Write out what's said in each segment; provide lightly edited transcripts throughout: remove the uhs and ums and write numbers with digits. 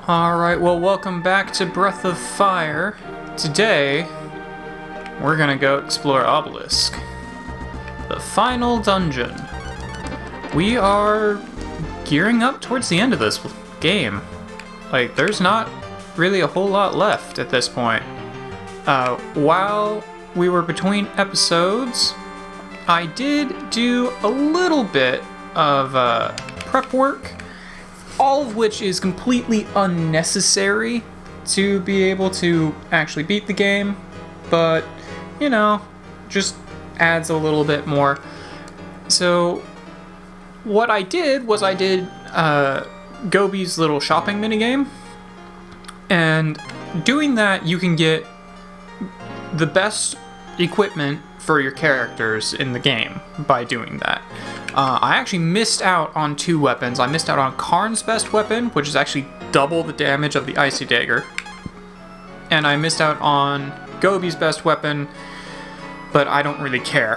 Alright, well, welcome back to Breath of Fire. Today, we're gonna go explore Obelisk, the final dungeon. We are gearing up towards the end of this game. Like, there's not really a whole lot left at this point. While we were between episodes, I did do a little bit of prep work, all of which is completely unnecessary to be able to actually beat the game, but, you know, just adds a little bit more. So, what I did was I did Gobi's little shopping minigame, and doing that you can get the best equipment for your characters in the game by doing that. I actually missed out on two weapons. I missed out on Karn's best weapon, which is actually double the damage of the Icy Dagger. And I missed out on Gobi's best weapon, but I don't really care.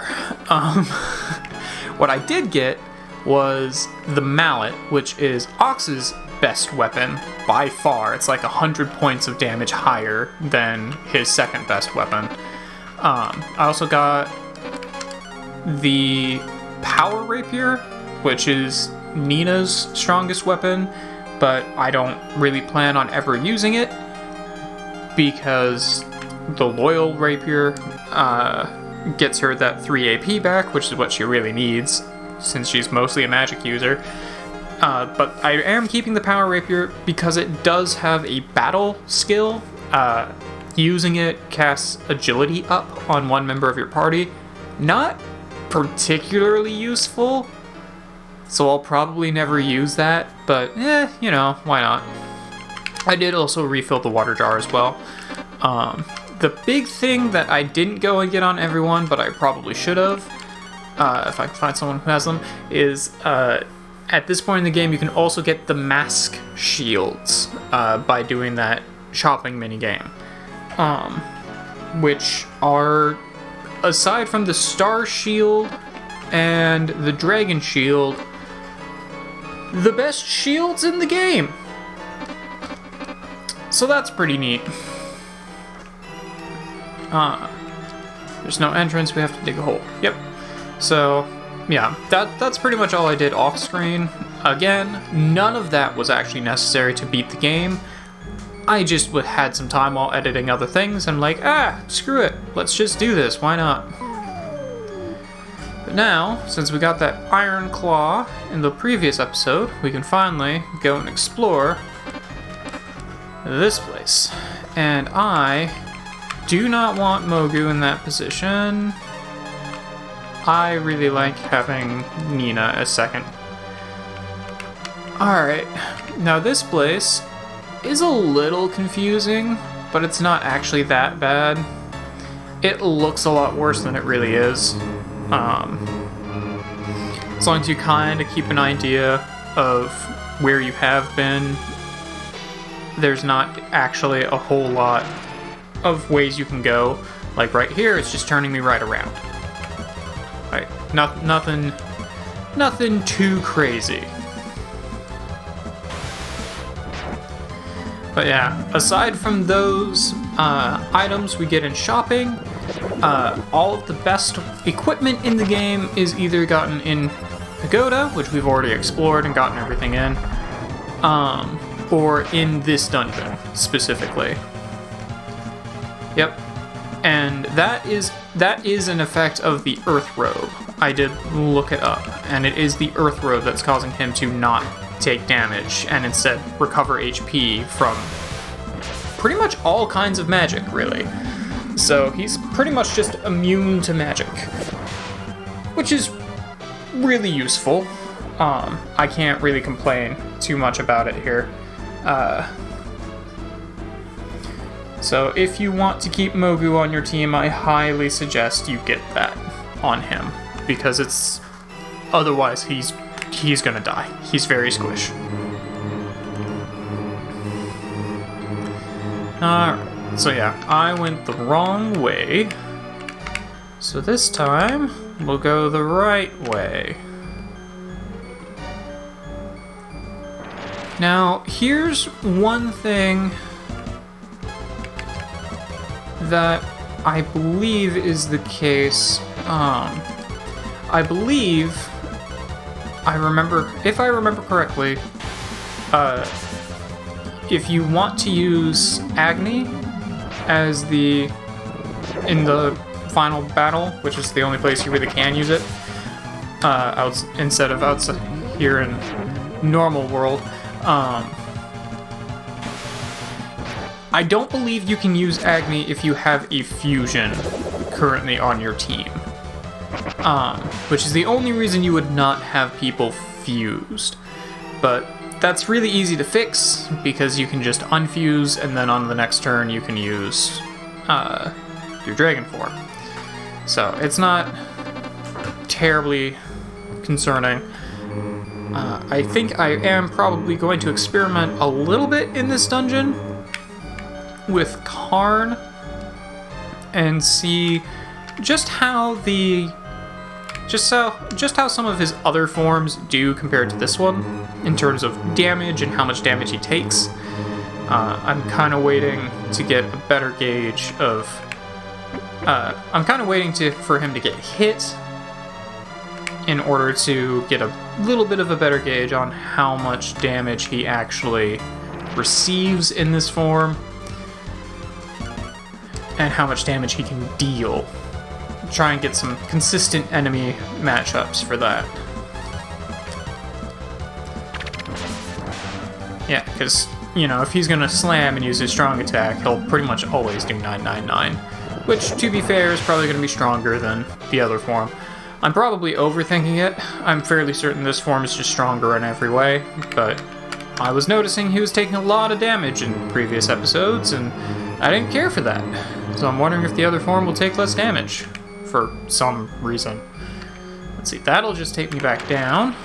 What I did get was the Mallet, which is Ox's best weapon by far. It's like 100 points of damage higher than his second best weapon. I also got the Power Rapier, which is Nina's strongest weapon, but I don't really plan on ever using it because the Loyal Rapier gets her that 3 AP back, which is what she really needs since she's mostly a magic user. But I am keeping the Power Rapier because it does have a battle skill. Using it casts agility up on one member of your party. Not particularly useful, so I'll probably never use that, but you know, why not? I did also refill the water jar as well. The big thing that I didn't go and get on everyone, but I probably should have, if I can find someone who has them, is at this point in the game you can also get the mask shields by doing that shopping minigame, which are, aside from the Star Shield and the Dragon Shield, the best shields in the game. So that's pretty neat. There's no entrance, we have to dig a hole. Yep. So, yeah, that's pretty much all I did off screen. Again, none of that was actually necessary to beat the game. I just had some time while editing other things, and I'm like, screw it, let's just do this, why not? But now, since we got that Iron Claw in the previous episode, we can finally go and explore this place. And I do not want Mogu in that position. I really like having Nina as second. Alright, now this place is a little confusing, but it's not actually that bad. It looks a lot worse than it really is. As long as you kind of keep an idea of where you have been, there's not actually a whole lot of ways you can go. Like right here, it's just turning me right around. Right, nothing too crazy. But yeah, aside from those items we get in shopping, all of the best equipment in the game is either gotten in Pagoda, which we've already explored and gotten everything in, or in this dungeon specifically. Yep, and that is an effect of the Earth Robe. I did look it up, and it is the Earth Robe that's causing him to not take damage and instead recover HP from pretty much all kinds of magic, really. So he's pretty much just immune to magic, which is really useful. I can't really complain too much about it here. So if you want to keep Mogu on your team, I highly suggest you get that on him, because it's otherwise he's gonna die. He's very squish. Alright, so yeah, I went the wrong way. So this time, we'll go the right way. Now, here's one thing that I believe is the case. I believe, if I remember correctly, if you want to use Agni as in the final battle, which is the only place you really can use it, instead of outside here in normal world, I don't believe you can use Agni if you have a fusion currently on your team. Which is the only reason you would not have people fused. But that's really easy to fix, because you can just unfuse, and then on the next turn you can use your Dragon Form. So it's not terribly concerning. I think I am probably going to experiment a little bit in this dungeon with Karn and see just how some of his other forms do compared to this one in terms of damage and how much damage he takes. I'm kind of waiting to get a better gauge of. I'm kind of waiting for him to get hit in order to get a little bit of a better gauge on how much damage he actually receives in this form and how much damage he can deal. Try and get some consistent enemy matchups for that. Yeah, because, if he's gonna slam and use his strong attack, he'll pretty much always do 999, which, to be fair, is probably gonna be stronger than the other form. I'm probably overthinking it. I'm fairly certain this form is just stronger in every way, but I was noticing he was taking a lot of damage in previous episodes, and I didn't care for that. So I'm wondering if the other form will take less damage for some reason. Let's see, that'll just take me back down.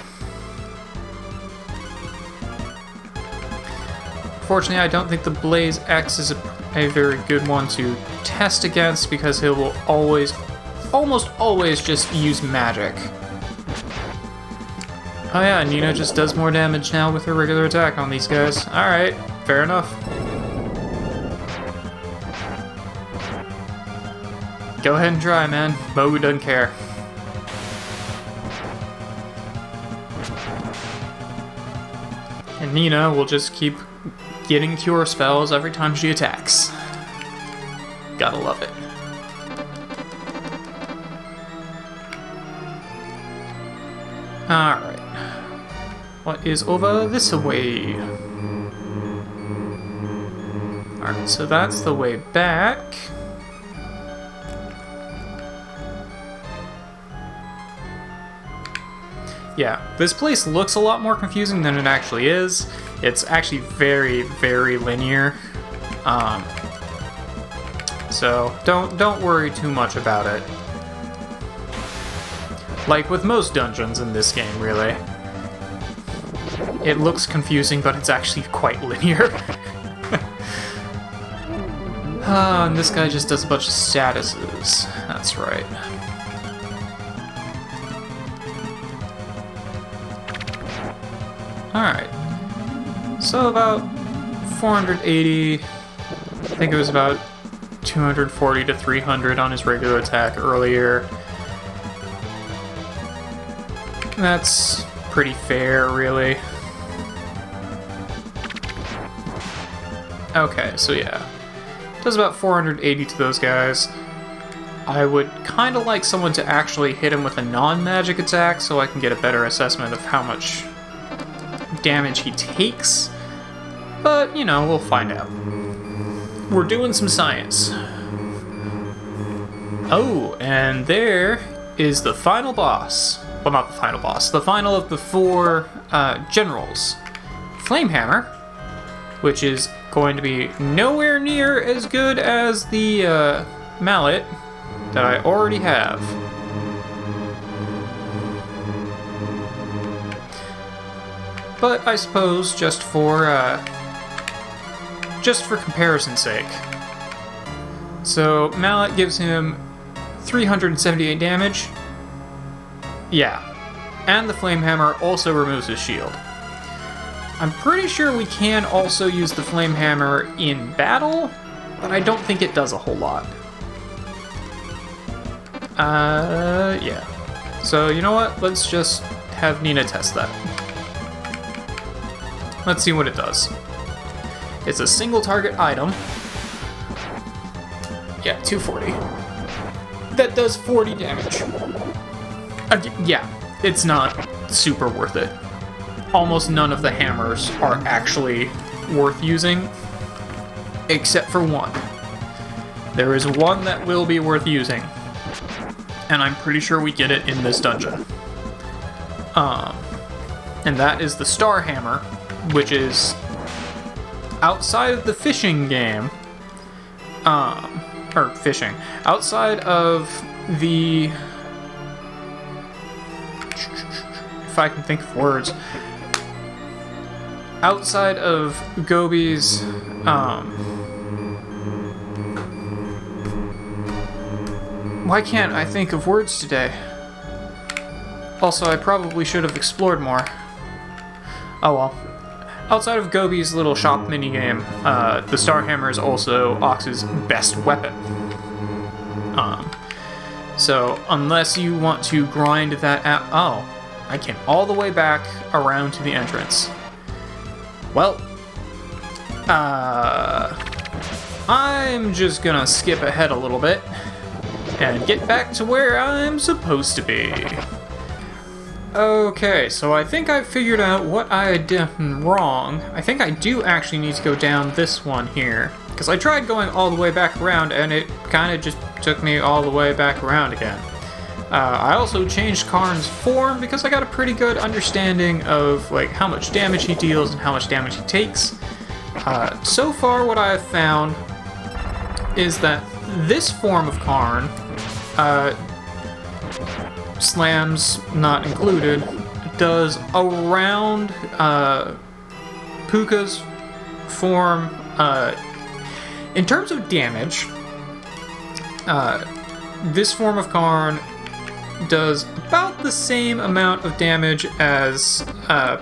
Fortunately, I don't think the Blaze X is a very good one to test against, because he will almost always just use magic. Oh yeah, Nina just does more damage now with her regular attack on these guys. Alright, fair enough. Go ahead and try, man. Mogu doesn't care. And Nina will just keep getting cure spells every time she attacks. Gotta love it. Alright. What is over this way? Alright, so that's the way back. Yeah, this place looks a lot more confusing than it actually is. It's actually very, very linear. So don't worry too much about it. Like with most dungeons in this game, really. It looks confusing, but it's actually quite linear. And this guy just does a bunch of statuses. That's right. Alright. So about 480, I think it was about 240 to 300 on his regular attack earlier. That's pretty fair, really. Okay, so yeah. Does about 480 to those guys. I would kind of like someone to actually hit him with a non-magic attack so I can get a better assessment of how much damage he takes. But, we'll find out. We're doing some science. Oh, and there is the final boss. Well, not the final boss. The final of the 4 generals. Flamehammer, which is going to be nowhere near as good as the mallet that I already have. But I suppose just for comparison's sake. So mallet gives him 378 damage. Yeah, and the Flamehammer also removes his shield. I'm pretty sure we can also use the Flame Hammer in battle, but I don't think it does a whole lot. Yeah. So, you know what? Let's just have Nina test that. Let's see what it does. It's a single target item. Yeah, 240. That does 40 damage. Yeah, it's not super worth it. Almost none of the hammers are actually worth using, except for one. There is one that will be worth using, and I'm pretty sure we get it in this dungeon. And that is the Star Hammer, which is outside of the fishing game, or fishing, outside of the, if I can think of words, outside of Gobi's, why can't I think of words today? Also, I probably should have explored more. Oh well. Outside of Gobi's little shop minigame, the Star Hammer is also Ox's best weapon. So, unless you want to grind that out... Oh, I came all the way back around to the entrance. Well, I'm just gonna skip ahead a little bit and get back to where I'm supposed to be. Okay, so I think I've figured out what I done wrong. I think I do actually need to go down this one here, because I tried going all the way back around and it kind of just took me all the way back around again. I also changed Karn's form because I got a pretty good understanding of like how much damage he deals and how much damage he takes. So far what I have found is that this form of Karn, slams not included, does around Puka's form. In terms of damage, this form of Karn does about the same amount of damage as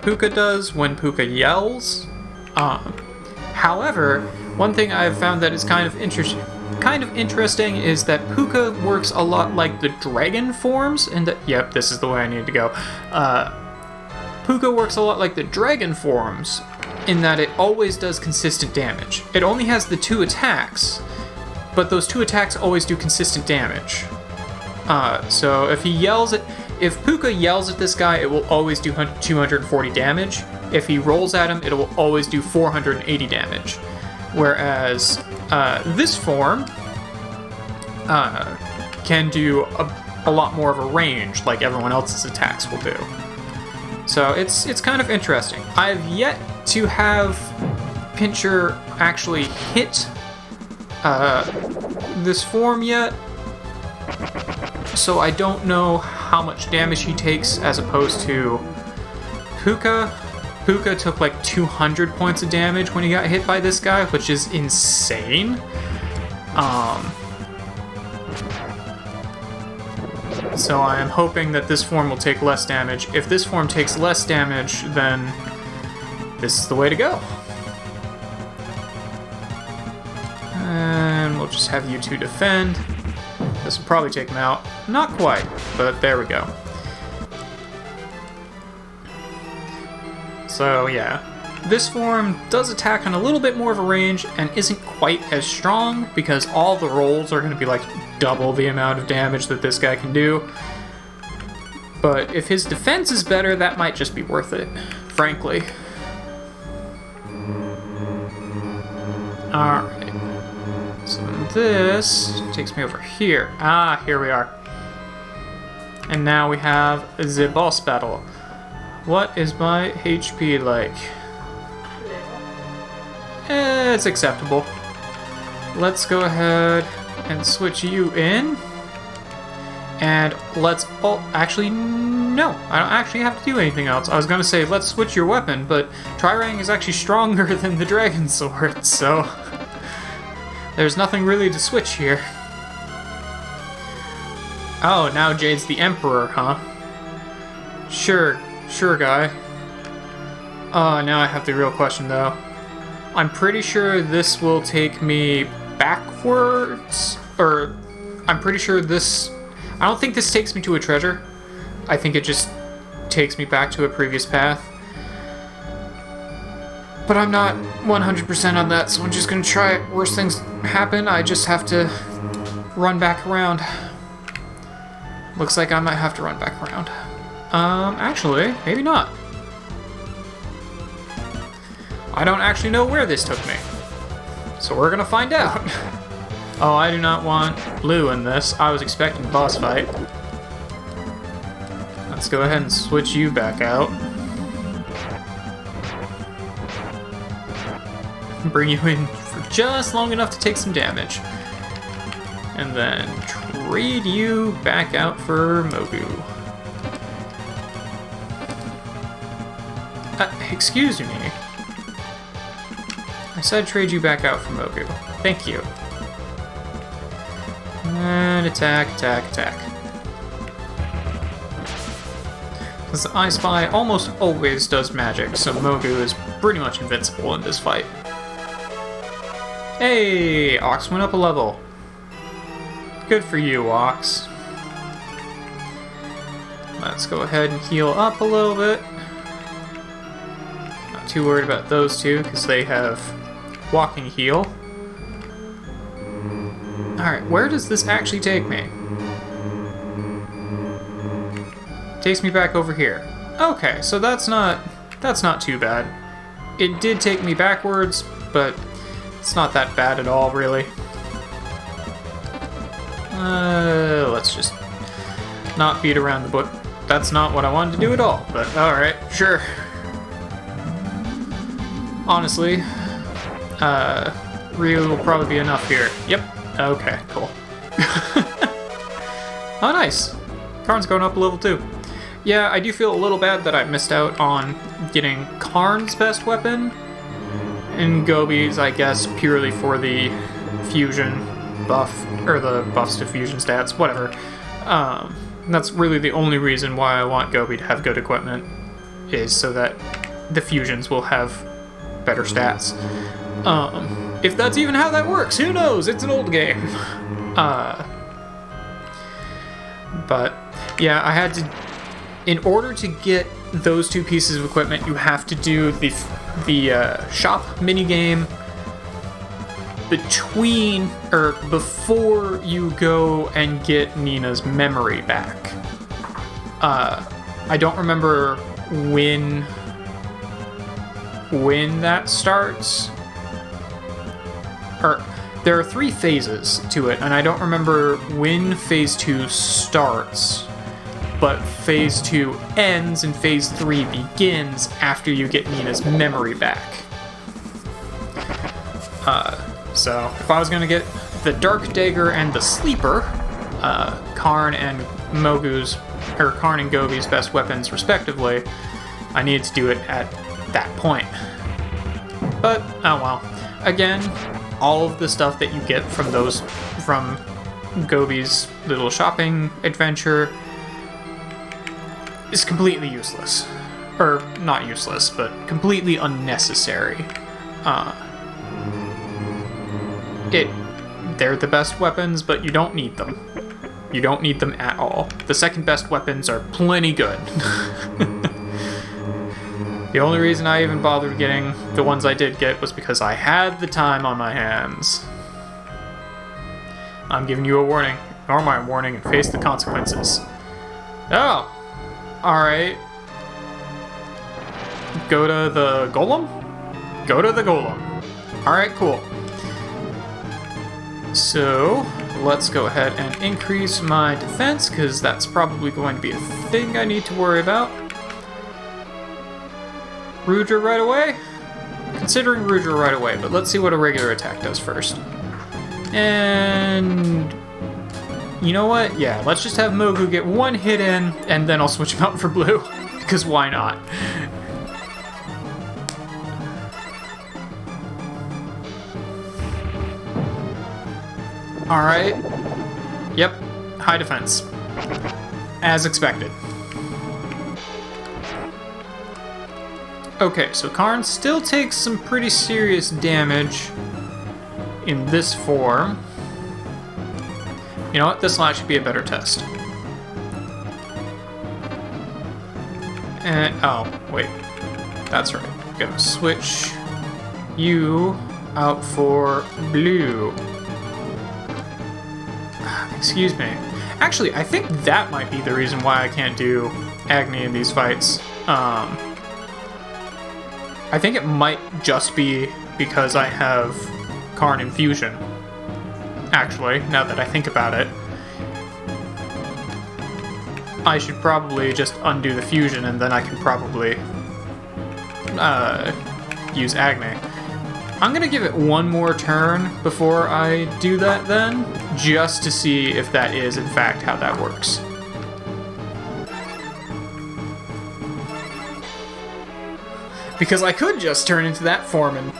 Puka does when Puka yells. However, one thing I've found that is kind of interesting is that Puka works a lot like the dragon forms, and that, yep, this is the way I need to go. Puka works a lot like the dragon forms in that it always does consistent damage. It only has the 2 attacks, but those 2 attacks always do consistent damage. So if Puka yells at this guy, it will always do 240 damage. If he rolls at him, it will always do 480 damage. Whereas this form can do a lot more of a range, like everyone else's attacks will do. So it's kind of interesting. I've yet to have Pinscher actually hit this form yet, so I don't know how much damage he takes as opposed to Puka. Puka took like 200 points of damage when he got hit by this guy, which is insane. So I am hoping that this form will take less damage. If this form takes less damage, then this is the way to go. And we'll just have you two defend. This will probably take him out. Not quite, but there we go. So yeah, this form does attack on a little bit more of a range and isn't quite as strong because all the rolls are going to be like double the amount of damage that this guy can do. But if his defense is better, that might just be worth it, frankly. Alright. So this takes me over here. Ah, here we are. And now we have the boss battle. What is my HP like? It's acceptable. Let's go ahead and switch you in. And let's... Oh, actually, no. I don't actually have to do anything else. I was going to say, let's switch your weapon, but Trirang is actually stronger than the Dragon Sword, so... There's nothing really to switch here. Oh, now Jade's the Emperor, huh? Sure, guy. Now I have the real question, though. I'm pretty sure this will take me backwards, or I'm pretty sure this... I don't think this takes me to a treasure. I think it just takes me back to a previous path. But I'm not 100% on that, so I'm just gonna try it. Worst things happen, I just have to run back around. Looks like I might have to run back around. Actually, maybe not. I don't actually know where this took me. So we're gonna find out. Oh, I do not want blue in this. I was expecting a boss fight. Let's go ahead and switch you back out. Bring you in for just long enough to take some damage. And then trade you back out for Mogu. Excuse me. I said trade you back out for Mogu. Thank you. And attack, attack, attack. Because I Spy almost always does magic, so Mogu is pretty much invincible in this fight. Hey! Ox went up a level. Good for you, Ox. Let's go ahead and heal up a little bit. Not too worried about those two, because they have walking heal. Alright, where does this actually take me? Takes me back over here. Okay, so that's not too bad. It did take me backwards, but it's not that bad at all, really. Let's just not beat around the bush. That's not what I wanted to do at all, but alright, sure. Honestly, Ryu will probably be enough here. Yep. Okay, cool. Oh, nice. Karn's going up a level too. Yeah, I do feel a little bad that I missed out on getting Karn's best weapon and Gobi's, I guess, purely for the fusion buff, or the buffs to fusion stats, whatever. That's really the only reason why I want Gobi to have good equipment, is so that the fusions will have better stats. If that's even how that works, who knows? It's an old game. But yeah, I had to, in order to get those two pieces of equipment, you have to do the shop minigame between, or before you go and get Nina's memory back. I don't remember when that starts. Or, there are 3 phases to it, and I don't remember when Phase 2 starts, but Phase 2 ends and Phase 3 begins after you get Nina's memory back. So, if I was going to get the Dark Dagger and the Sleeper, Karn and Mogu's, or Karn and Gobi's best weapons respectively, I needed to do it at that point. But, oh well. Again, all of the stuff that you get from from Gobi's little shopping adventure is completely useless. Or, not useless, but completely unnecessary. They're the best weapons, but you don't need them. You don't need them at all. The second best weapons are plenty good. The only reason I even bothered getting the ones I did get was because I had the time on my hands. I'm giving you a warning. Ignore my warning and face the consequences. Oh! Alright. Go to the golem? Go to the golem. Alright, cool. So, let's go ahead and increase my defense, because that's probably going to be a thing I need to worry about. Rudra right away? Considering Rudra right away, but let's see what a regular attack does first. And you know what? Yeah, let's just have Mogu get 1 hit in, and then I'll switch him out for blue, because why not? Alright. Yep, high defense. As expected. Okay, so Karn still takes some pretty serious damage in this form. You know what? This will actually be a better test. And, oh, wait. That's right. I'm gonna switch you out for blue. Excuse me. Actually, I think that might be the reason why I can't do Agni in these fights. I think it might just be because I have Karn Infusion. Actually, now that I think about it. I should probably just undo the fusion and then I can probably use Agni. I'm gonna give it one more turn before I do that then, just to see if that is in fact how that works. Because I could just turn into that form and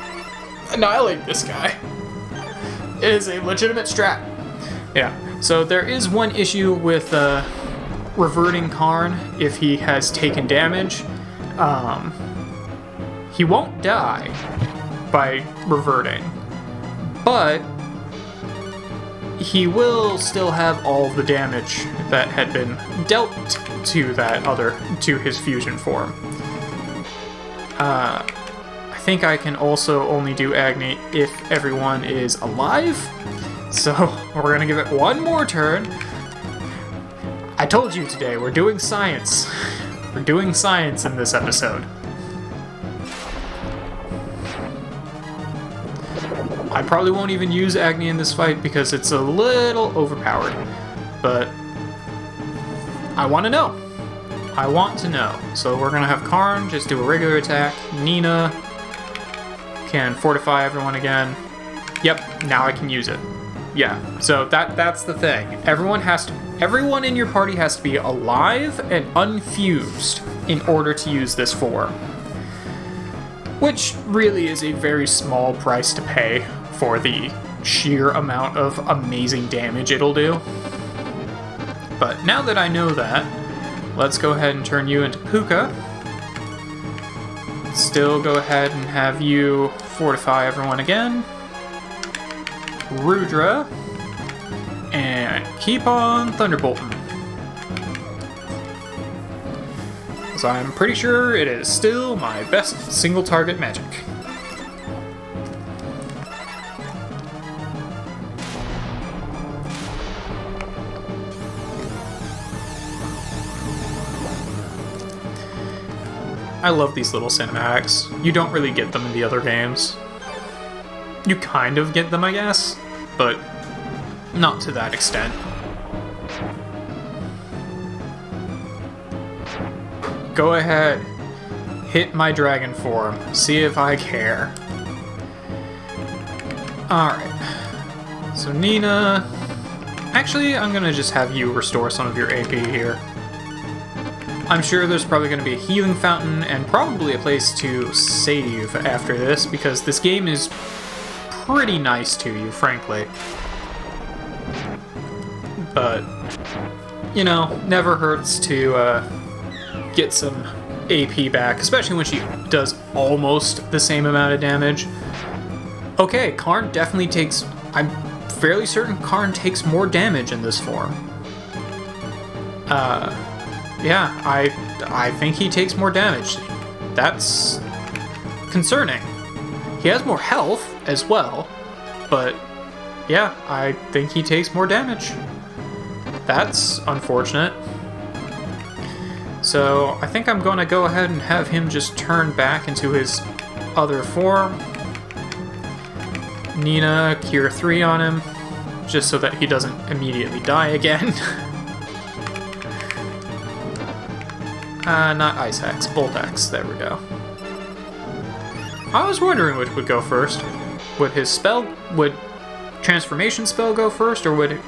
annihilate this guy. It is a legitimate strat. Yeah, so there is one issue with reverting Karn if he has taken damage. He won't die by reverting, but he will still have all the damage that had been dealt to his fusion form. I think I can also only do Agni if everyone is alive, so we're gonna give it one more turn. I told you today, we're doing science. We're doing science in this episode. I probably won't even use Agni in this fight because it's a little overpowered, but I want to know. I want to know. So we're gonna have Karn just do a regular attack. Nina can fortify everyone again. Yep, now I can use it. Yeah, so that's the thing. Everyone in your party has to be alive and unfused in order to use this form. Which really is a very small price to pay for the sheer amount of amazing damage it'll do. But now that I know that, let's go ahead and turn you into Puka. Still go ahead and have you fortify everyone again. Rudra. And keep on Thunderbolting. Because I'm pretty sure it is still my best single target magic. I love these little cinematics. You don't really get them in the other games. You kind of get them, I guess, but not to that extent. Go ahead. Hit my dragon form. See if I care. Alright. So Nina... Actually, I'm gonna just have you restore some of your AP here. I'm sure there's probably going to be a healing fountain and probably a place to save after this, because this game is pretty nice to you, frankly. But, you know, never hurts to get some AP back, especially when she does almost the same amount of damage. Okay, Karn definitely takes... I'm fairly certain Karn takes more damage in this form. Yeah, I think he takes more damage. That's concerning. He has more health as well, but yeah, I think he takes more damage. That's unfortunate. So I think I'm going to go ahead and have him just turn back into his other form. Nina, Cure 3 on him, just so that he doesn't immediately die again. Not Ice Axe, Bolt Axe, there we go. I was wondering which would go first. Would Transformation Spell go first, or would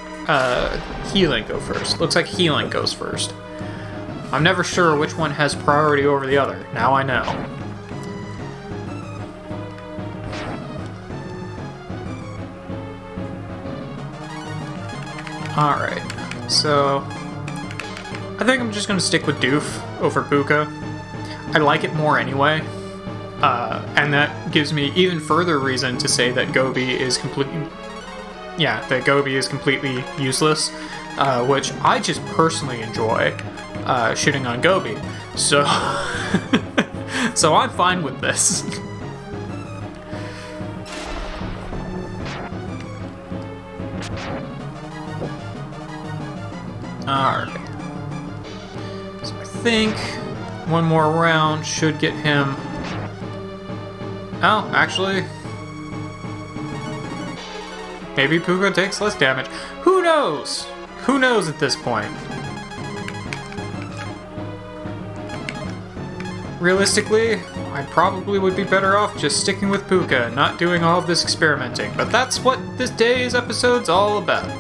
Healing go first? Looks like Healing goes first. I'm never sure which one has priority over the other. Now I know. Alright, so... I think I'm just going to stick with Doof over Puka. I like it more anyway, And that gives me even further reason to say that Gobi is completely useless, which I just personally enjoy shitting on Gobi. So, so I'm fine with this. Alright. So I think one more round should get him... Oh, actually... Maybe Puka takes less damage. Who knows? Who knows at this point? Realistically, I probably would be better off just sticking with Puka, not doing all of this experimenting. But that's what this day's episode's all about.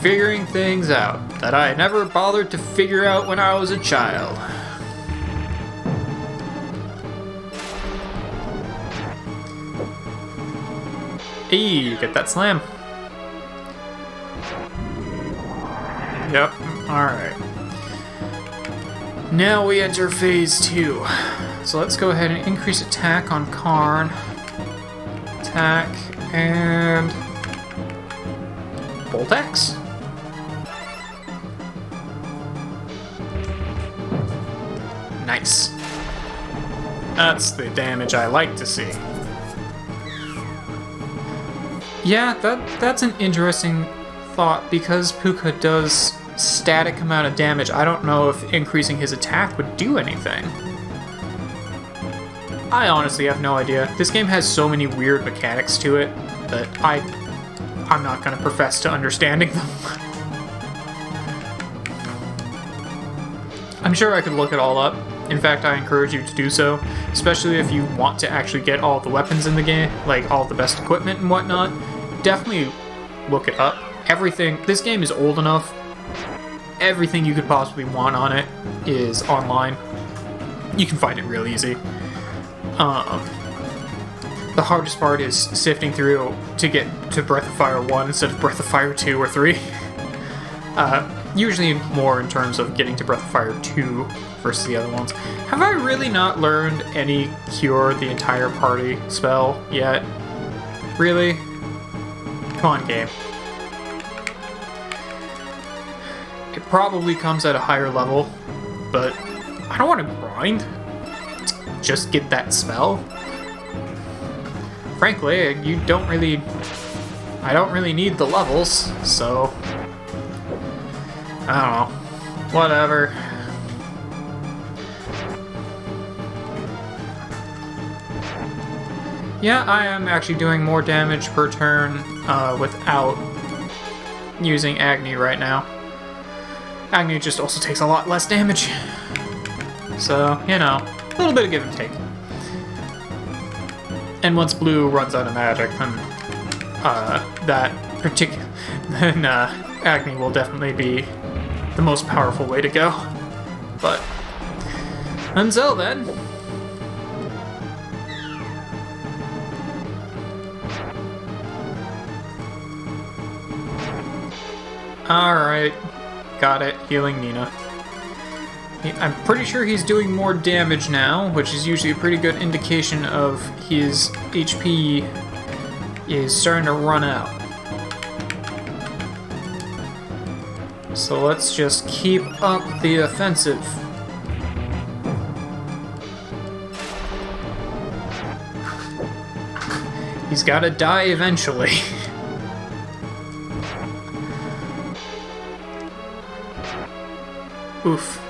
Figuring things out that I never bothered to figure out when I was a child. Hey, get that slam. Yep, alright. Now we enter phase 2. So let's go ahead and increase attack on Karn. Attack and... Bolt X? Nice. That's the damage I like to see. Yeah, that's an interesting thought, because Puka does static amount of damage. I don't know if increasing his attack would do anything. I honestly have no idea. This game has so many weird mechanics to it that I'm not going to profess to understanding them. I'm sure I could look it all up. In fact, I encourage you to do so, especially if you want to actually get all the weapons in the game, like all the best equipment and whatnot. Definitely look it up. Everything, this game is old enough, everything you could possibly want on it is online. You can find it real easy. The hardest part is sifting through to get to Breath of Fire 1 instead of Breath of Fire 2 or 3. Usually more in terms of getting to Breath of Fire 2 versus the other ones. Have I really not learned any Cure the entire party spell yet? Really? Come on, game. It probably comes at a higher level, but I don't want to grind to just get that spell. Frankly, I don't really need the levels, so I don't know. Whatever. Yeah, I am actually doing more damage per turn without using Agni right now. Agni just also takes a lot less damage. So, you know, a little bit of give and take. And once Blue runs out of magic, then Agni will definitely be the most powerful way to go. But until then, alright, got it, healing Nina. I'm pretty sure he's doing more damage now, which is usually a pretty good indication of his HP is starting to run out. So let's just keep up the offensive. He's gotta die eventually. Oof.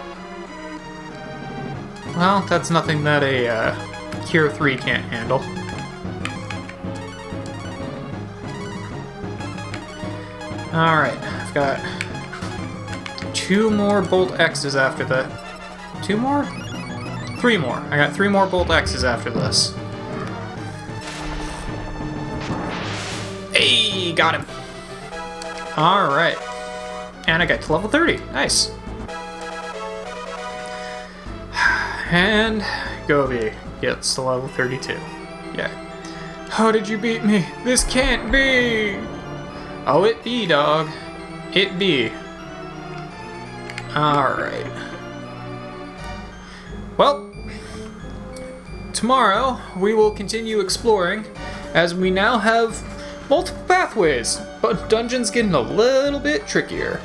Well, that's nothing that a Cure 3 can't handle. Alright, I've got 2 more Bolt X's after that. 2 more? 3 more. I got 3 more Bolt X's after this. Hey, got him. Alright. And I got to level 30. Nice. And Gobi gets to level 32. Yeah. How did you beat me? This can't be! Oh, it be, dog. It be. Alright. Well, tomorrow we will continue exploring, as we now have multiple pathways, but dungeons getting a little bit trickier.